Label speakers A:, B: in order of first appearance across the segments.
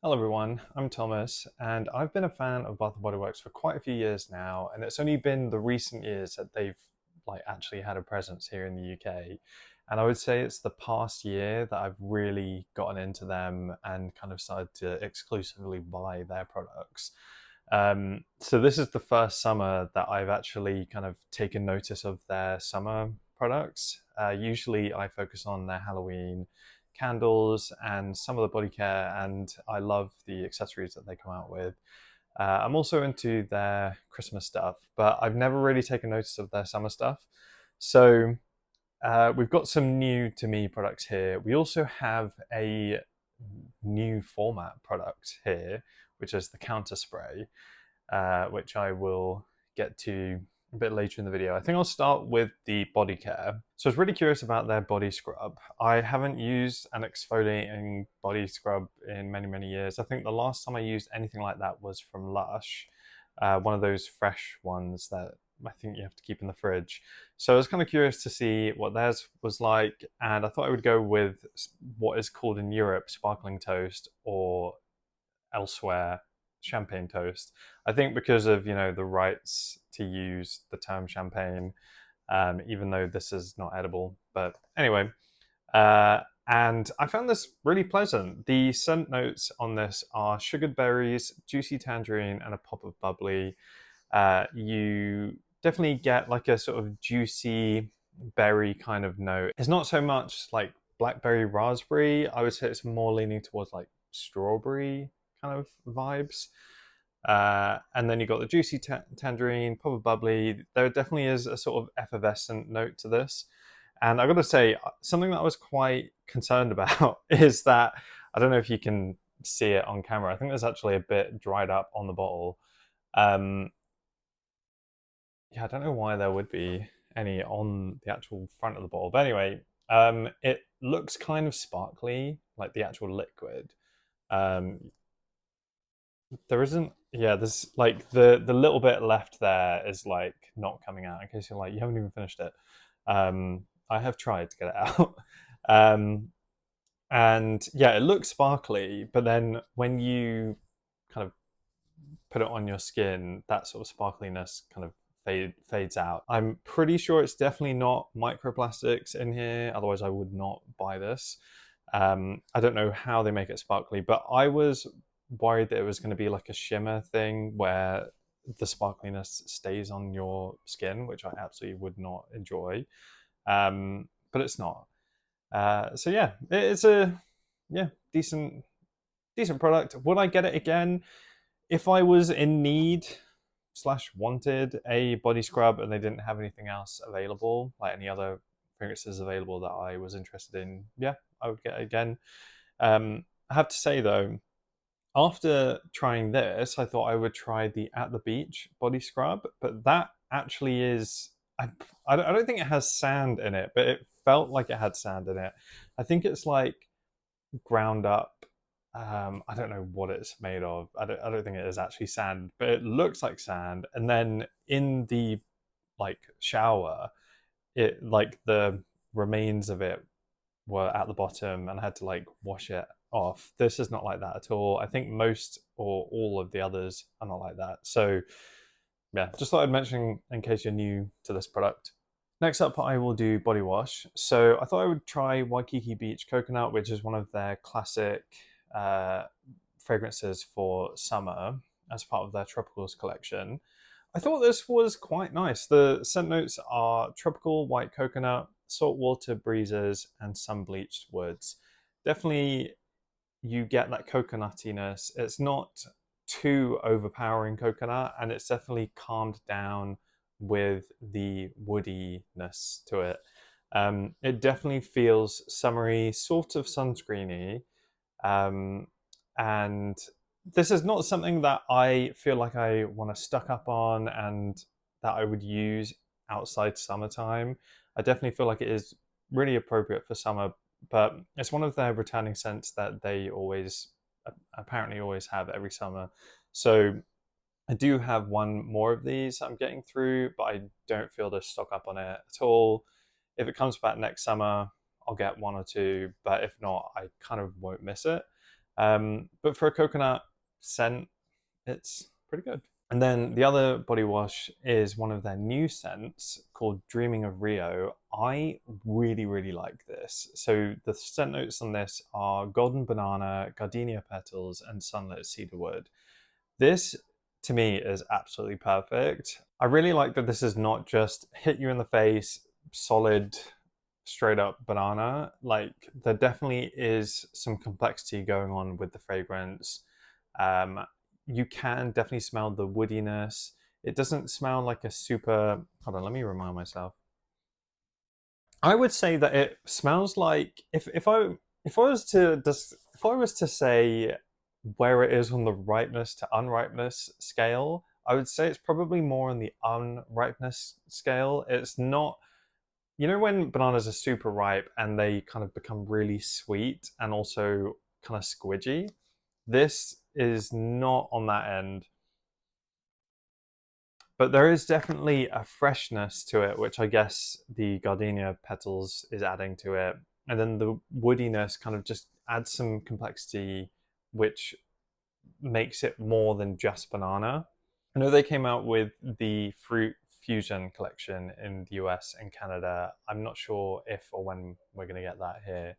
A: Hello everyone, I'm Thomas, and I've been a fan of Bath& Body Works for quite a few years now, and it's only been the recent years that they've actually had a presence here in the UK. And I would say it's the past year that I've really gotten into them and kind of started to exclusively buy their products. So this is the first summer that I've actually kind of taken notice of their summer products. Usually I focus on their Halloween candles and some of the body care, and I love the accessories that they come out with. I'm also into their Christmas stuff, but I've never really taken notice of their summer stuff. So we've got some new to me products here. We also have a new format product here, which is the counter spray, which I will get to a bit later in the video. I think I'll start with the body care. So I was really curious about their body scrub. I haven't used an exfoliating body scrub in many, many years. I think the last time I used anything like that was from Lush, one of those fresh ones that I think you have to keep in the fridge. So I was kind of curious to see what theirs was like, and I thought I would go with what is called in Europe sparkling toast, or elsewhere champagne toast. I think because of the rights to use the term champagne, even though this is not edible. But anyway, and I found this really pleasant. The scent notes on this are sugared berries, juicy tangerine, and a pop of bubbly. You definitely get like a sort of juicy berry kind of note. It's not so much like blackberry raspberry. I would say it's more leaning towards like strawberry kind of vibes. And then you got the juicy tangerine, pop of bubbly. There definitely is a sort of effervescent note to this. And I got to say, something that I was quite concerned about is that I don't know if you can see it on camera. I think there's actually a bit dried up on the bottle. Um, yeah, I don't know why there would be any on the actual front of the bottle. But anyway, it looks kind of sparkly, like the actual liquid. Um, there isn't. Yeah, there's like the little bit left there is like not coming out. In case you're like you haven't even finished it. I have tried to get it out. um, and yeah, it looks sparkly, but then when you kind of put it on your skin, that sort of sparkliness kind of fades out. I'm pretty sure it's definitely not microplastics in here, otherwise I would not buy this. I don't know how they make it sparkly, but I was worried that it was going to be like a shimmer thing where the sparkliness stays on your skin, which I absolutely would not enjoy. But it's not. So yeah, it's a decent product. Would I get it again if I was in need slash wanted a body scrub and they didn't have anything else available, like any other fragrances available that I was interested in? Yeah, I would get it again. I have to say though, after trying this, I thought I would try the At the Beach body scrub, but that actually is. I don't think it has sand in it, but it felt like it had sand in it. I think it's like ground up. I don't know what it's made of. I don't think it is actually sand, but it looks like sand. And then in the like shower, it like the remains of it were at the bottom, and I had to like wash it off. This is not like that at all. I think most or all of the others are not like that. So yeah, just thought I'd mention in case you're new to this product. Next up, I will do body wash. So I thought I would try Waikiki Beach Coconut, which is one of their classic uh, fragrances for summer as part of their Tropicals collection. I thought this was quite nice. The scent notes are tropical white coconut, saltwater breezes, and sun bleached woods. Definitely, you get that coconutiness. It's not too overpowering coconut, and it's definitely calmed down with the woodiness to it. It definitely feels summery, sort of sunscreeny, um, and this is not something that I feel like I want to stuck up on and that I would use outside summertime. I definitely feel like it is really appropriate for summer, but it's one of their returning scents that they always apparently always have every summer. So I do have one more of these I'm getting through, but I don't feel to stock up on it at all. If it comes back next summer, I'll get one or two, but if not, I kind of won't miss it. But for a coconut scent, it's pretty good. And then the other body wash is one of their new scents called Dreaming of Rio. I really, really like this. So the scent notes on this are golden banana, gardenia petals, and sunlit cedarwood. This, to me, is absolutely perfect. I really like that this is not just hit you in the face, solid, straight up banana. Like, there definitely is some complexity going on with the fragrance. Um, you can definitely smell the woodiness. It doesn't smell like a super. Hold on, let me remind myself. I would say that it smells like if I was to say where it is on the ripeness to unripeness scale, I would say it's probably more on the unripeness scale. It's not, you know, when bananas are super ripe and they kind of become really sweet and also kind of squidgy. This is not on that end, but there is definitely a freshness to it, which I guess the gardenia petals is adding to it. And then the woodiness kind of just adds some complexity, which makes it more than just banana. I know they came out with the Fruit Fusion collection in the US and Canada. I'm not sure if or when we're going to get that here.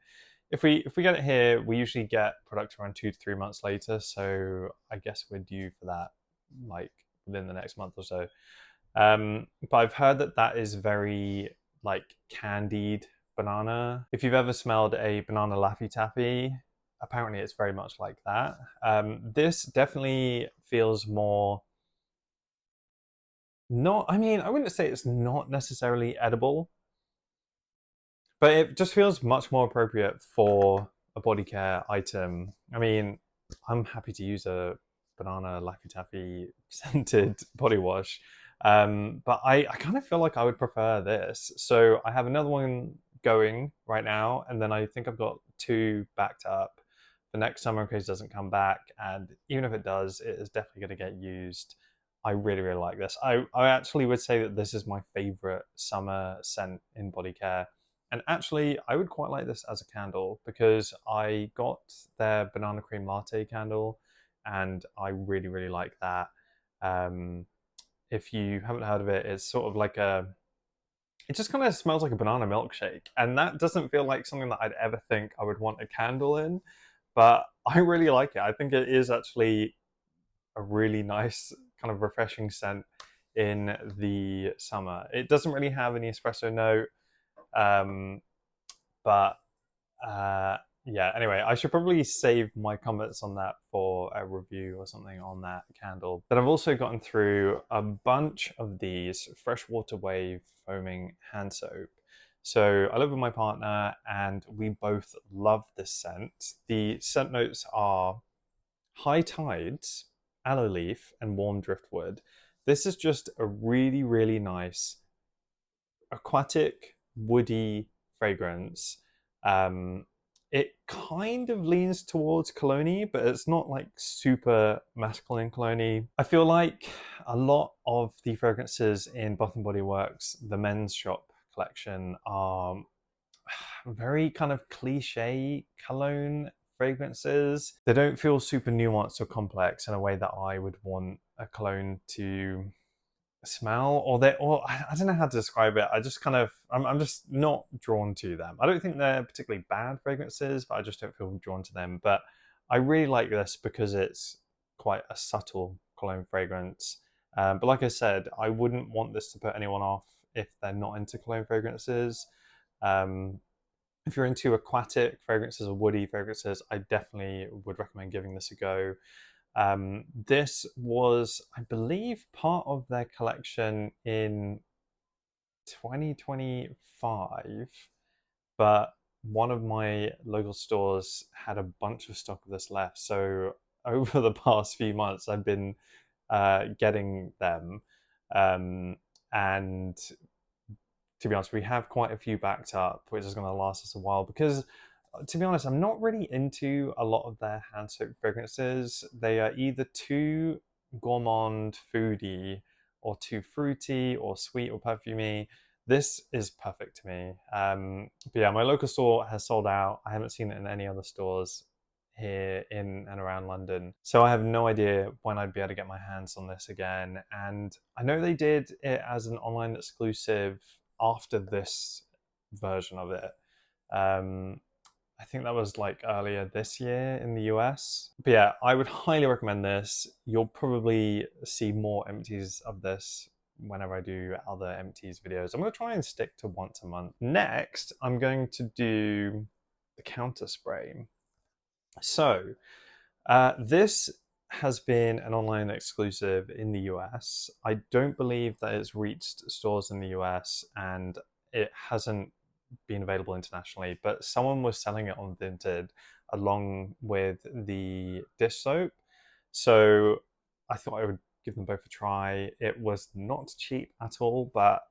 A: If we get it here, we usually get product around 2 to 3 months later. So I guess we're due for that, like within the next month or so. But I've heard that that is very like candied banana. If you've ever smelled a banana Laffy Taffy, apparently it's very much like that. This definitely feels more not, I mean, I wouldn't say it's not necessarily edible, but it just feels much more appropriate for a body care item. I mean, I'm happy to use a banana Laffy Taffy scented body wash, but I kind of feel like I would prefer this. So I have another one going right now, and then I think I've got two backed up for next summer in case it doesn't come back. And even if it does, it is definitely going to get used. I really, really like this. I actually would say that this is my favorite summer scent in body care. And actually, I would quite like this as a candle because I got their banana cream latte candle and I really, really like that. Um, if you haven't heard of it, it's sort of like it just kind of smells like a banana milkshake. And that doesn't feel like something that I'd ever think I would want a candle in, but I really like it. I think it is actually a really nice, kind of refreshing scent in the summer. It doesn't really have any espresso note. Um, but yeah, anyway, I should probably save my comments on that for a review or something on that candle. But I've also gotten through a bunch of these Freshwater Wave foaming hand soap. So I live with my partner and we both love this scent. The scent notes are high tides, aloe leaf, and warm driftwood. This is just a really, really nice aquatic, woody fragrance. Um, it kind of leans towards cologne, but it's not like super masculine cologne. I feel like a lot of the fragrances in Bath and Body Works, the men's shop collection, are very kind of cliche cologne fragrances. They don't feel super nuanced or complex in a way that I would want a cologne to smell, or I don't know how to describe it. I just kind of I'm just not drawn to them. I don't think they're particularly bad fragrances, but I just don't feel drawn to them. But I really like this because it's quite a subtle cologne fragrance. But like I said, I wouldn't want this to put anyone off if they're not into cologne fragrances. Um, if you're into aquatic fragrances or woody fragrances, I definitely would recommend giving this a go. This was, I believe, part of their collection in 2025, but one of my local stores had a bunch of stock of this left. So over the past few months, I've been getting them. And to be honest, we have quite a few backed up, which is going to last us a while because, to be honest, I'm not really into a lot of their hand soap fragrances. They are either too gourmand, foodie, or too fruity, or sweet, or perfumey. This is perfect to me. But yeah, my local store has sold out. I haven't seen it in any other stores here in and around London. So I have no idea when I'd be able to get my hands on this again. And I know they did it as an online exclusive after this version of it. I think that was like earlier this year in the US. But yeah, I would highly recommend this. You'll probably see more empties of this whenever I do other empties videos. I'm going to try and stick to once a month. Next, I'm going to do the counter spray. So this has been an online exclusive in the US. I don't believe that it's reached stores in the US, and it hasn't been available internationally, but someone was selling it on Vinted along with the dish soap. So I thought I would give them both a try. It was not cheap at all, but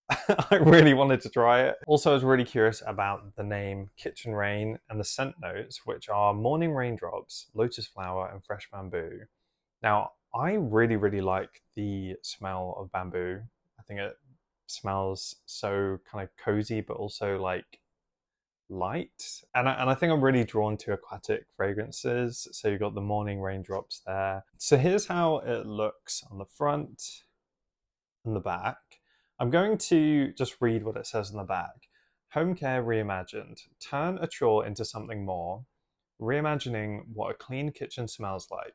A: I really wanted to try it. Also, I was really curious about the name Kitchen Rain and the scent notes, which are morning raindrops, lotus flower, and fresh bamboo. Now, I really, really like the smell of bamboo. I think it smells so kind of cozy, but also like light. And I think I'm really drawn to aquatic fragrances. So you've got the morning raindrops there. So here's how it looks on the front and the back. I'm going to just read what it says on the back. Home care reimagined. Turn a chore into something more. Reimagining what a clean kitchen smells like.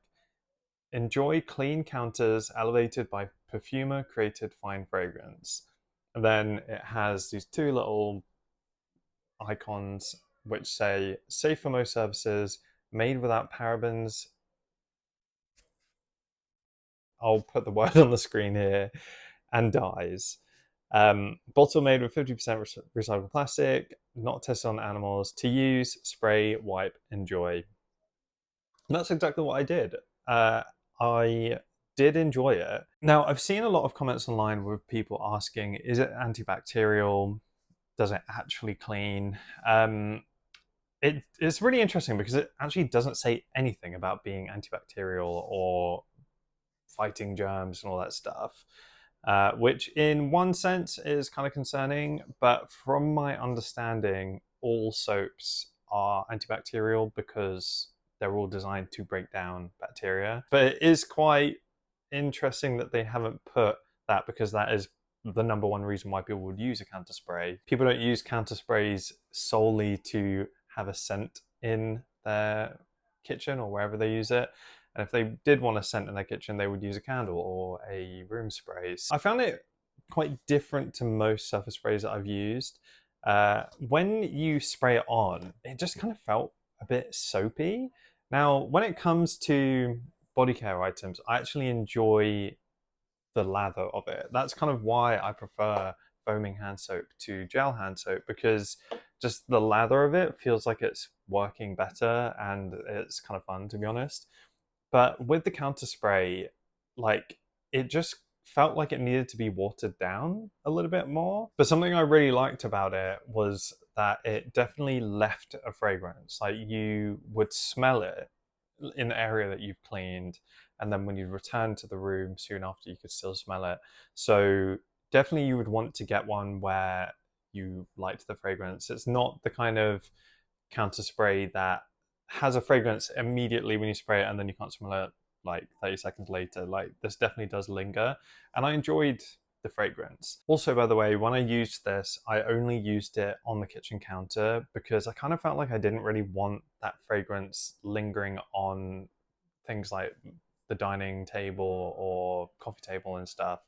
A: Enjoy clean counters elevated by perfumer created fine fragrance. And then it has these two little icons which say safe for most surfaces, made without parabens. I'll put the word on the screen here, and dyes. Bottle made with 50% recycled plastic, not tested on animals. To use, spray, wipe, enjoy. And that's exactly what I did. I did enjoy it. Now, I've seen a lot of comments online with people asking, is it antibacterial? Does it actually clean? It's really interesting because it actually doesn't say anything about being antibacterial or fighting germs and all that stuff, which in one sense is kind of concerning. But from my understanding, all soaps are antibacterial because they're all designed to break down bacteria. But it is quite interesting that they haven't put that, because that is the number one reason why people would use a counter spray. People don't use counter sprays solely to have a scent in their kitchen or wherever they use it. And if they did want a scent in their kitchen, they would use a candle or a room spray. I found it quite different to most surface sprays that I've used. When you spray it on, it just kind of felt a bit soapy. Now, when it comes to body care items, I actually enjoy the lather of it. That's kind of why I prefer foaming hand soap to gel hand soap, because just the lather of it feels like it's working better and it's kind of fun, to be honest. But with the counter spray, like, it just felt like it needed to be watered down a little bit more. But something I really liked about it was that it definitely left a fragrance. Like, you would smell it in the area that you've cleaned, and then when you return to the room soon after, you could still smell it. So definitely you would want to get one where you liked the fragrance. It's not the kind of counter spray that has a fragrance immediately when you spray it and then you can't smell it like 30 seconds later. Like, this definitely does linger, and I enjoyed the fragrance. Also, by the way, when I used this, I only used it on the kitchen counter because I kind of felt like I didn't really want that fragrance lingering on things like the dining table or coffee table and stuff.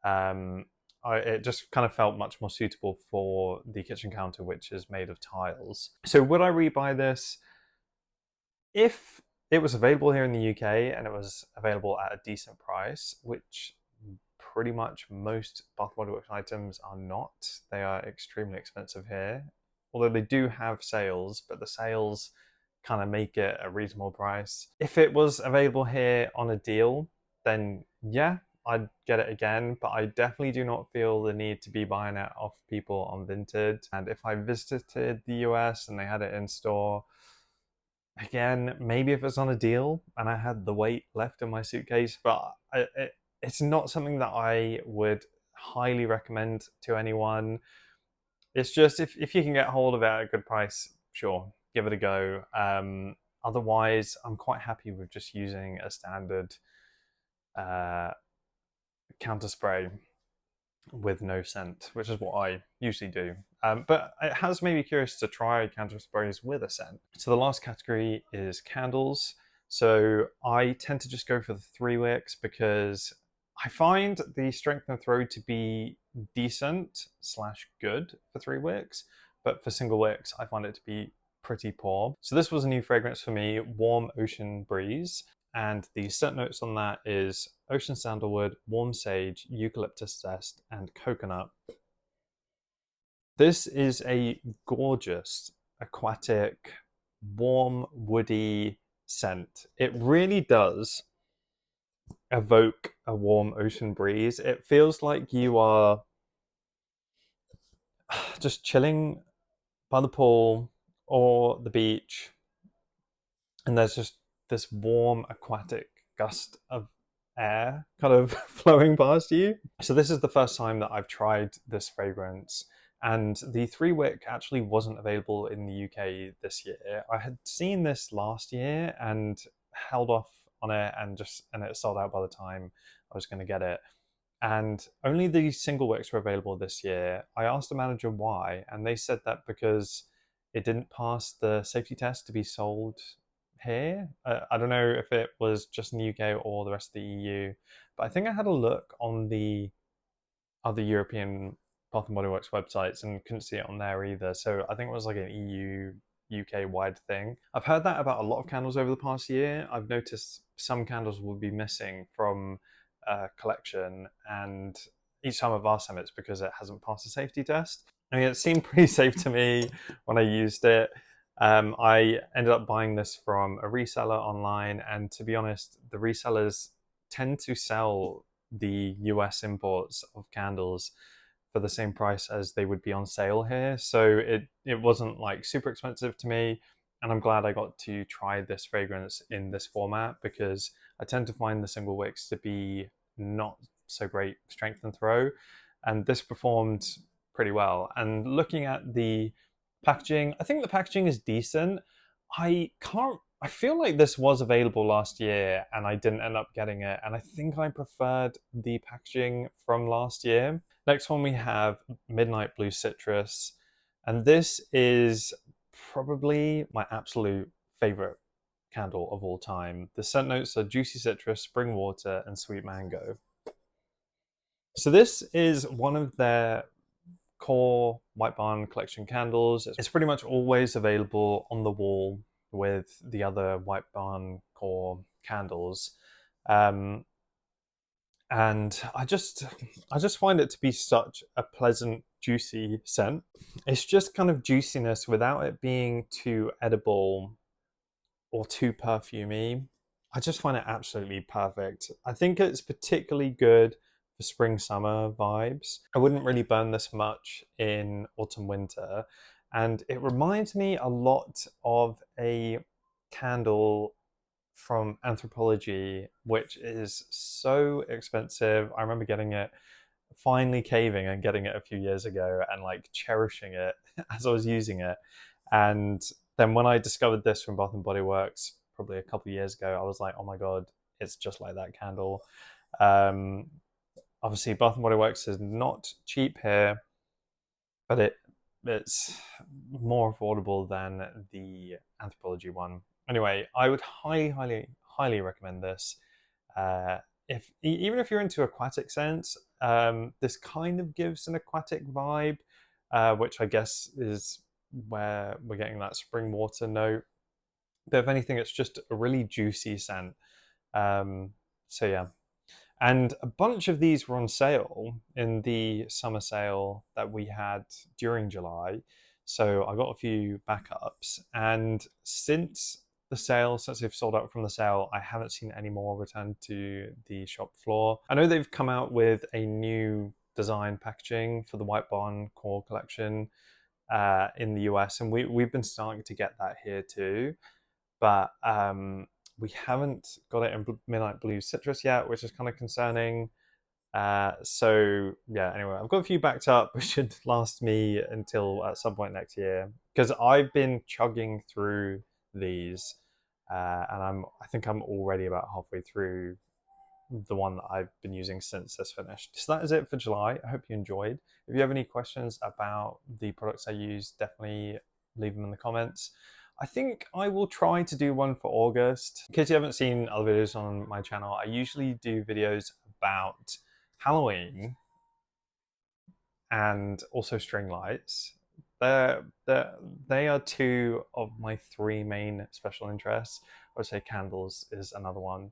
A: It just kind of felt much more suitable for the kitchen counter, which is made of tiles. So would I rebuy this? If it was available here in the UK and it was available at a decent price, which pretty much most Bath Body Works items are not. They are extremely expensive here. Although they do have sales, but the sales kind of make it a reasonable price. If it was available here on a deal, then yeah, I'd get it again, but I definitely do not feel the need to be buying it off people on Vinted. And if I visited the US and they had it in store, again, maybe if it's on a deal and I had the weight left in my suitcase, but it's not something that I would highly recommend to anyone. It's just, if you can get hold of it at a good price, sure, give it a go. otherwise, I'm quite happy with just using a standard uh, counter spray with no scent, which is what I usually do. But it has made me curious to try counter sprays with a scent. So the last category is candles. So I tend to just go for the 3 wicks because I find the strength and throw to be decent slash good for 3 wicks, but for single wicks, I find it to be pretty poor. So this was a new fragrance for me, Warm Ocean Breeze. And the scent notes on that is ocean sandalwood, warm sage, eucalyptus zest, and coconut. This is a gorgeous, aquatic, warm, woody scent. It really does evoke a warm ocean breeze. It feels like you are just chilling by the pool or the beach, and there's just this warm aquatic gust of air kind of flowing past you. So this is the first time that I've tried this fragrance, and the 3 wick actually wasn't available in the UK this year. I had seen this last year and held off on it, and it sold out by the time I was going to get it. And only the single wicks were available this year. I asked the manager why, and they said that because it didn't pass the safety test to be sold here. I don't know if it was just in the UK or the rest of the EU, but I think I had a look on the other European Bath and Body Works websites and couldn't see it on there either. So I think it was like an EU UK wide thing. I've heard that about a lot of candles over the past year. I've noticed some candles will be missing from a collection, and each time I've asked them, it's because it hasn't passed the safety test. I mean, it seemed pretty safe to me when I used it. I ended up buying this from a reseller online, and to be honest, the resellers tend to sell the US imports of candles for the same price as they would be on sale here. So it wasn't like super expensive to me, and I'm glad I got to try this fragrance in this format because I tend to find the single wicks to be not so great strength and throw, and this performed pretty well. And looking at the packaging, I think the packaging is decent. I feel like this was available last year and I didn't end up getting it, and I think I preferred the packaging from last year. Next one we have Midnight Blue Citrus, and this is probably my absolute favorite candle of all time. The scent notes are juicy citrus, spring water, and sweet mango. So this is one of their core White Barn collection candles. It's pretty much always available on the wall with the other White Barn core candles. And I just find it to be such a pleasant, juicy scent. It's just kind of juiciness without it being too edible or too perfumey. I just find it absolutely perfect. I think it's particularly good for spring summer vibes. I wouldn't really burn this much in autumn winter, and it reminds me a lot of a candle from Anthropology, which is so expensive. I remember getting it, finally caving and getting it a few years ago and like cherishing it as I was using it. And then when I discovered this from Bath and Body Works probably a couple of years ago, I was like, oh my god, it's just like that candle. Um, Obviously, Bath and Body Works is not cheap here, but it's more affordable than the Anthropology one. Anyway, I would highly recommend this. If even if you're into aquatic scents, this kind of gives an aquatic vibe, which I guess is where we're getting that spring water note. But if anything, it's just a really juicy scent. So yeah, and a bunch of these were on sale in the summer sale that we had during July. So I got a few backups. And since since they've sold out from the sale, I haven't seen any more return to the shop floor. I know they've come out with a new design packaging for the White Barn Core collection in the US, and we've been starting to get that here too. But we haven't got it in Midnight Blue Citrus yet, which is kind of concerning. So yeah, anyway, I've got a few backed up, which should last me until at some point next year, because I've been chugging through these. And I think I'm already about halfway through the one that I've been using since this finished. So that is it for July. I hope you enjoyed. If you have any questions about the products I use, definitely leave them in the comments. I think I will try to do one for August. In case you haven't seen other videos on my channel, I usually do videos about Halloween and also string lights. They are two of my three main special interests. I would say candles is another one.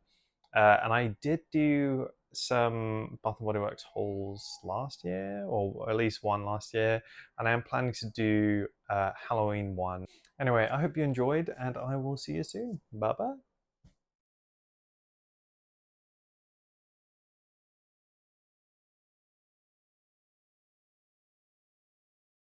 A: And I did do some Bath and Body Works hauls last year, or at least one last year, and I am planning to do a Halloween one. Anyway, I hope you enjoyed, and I will see you soon. Bye bye.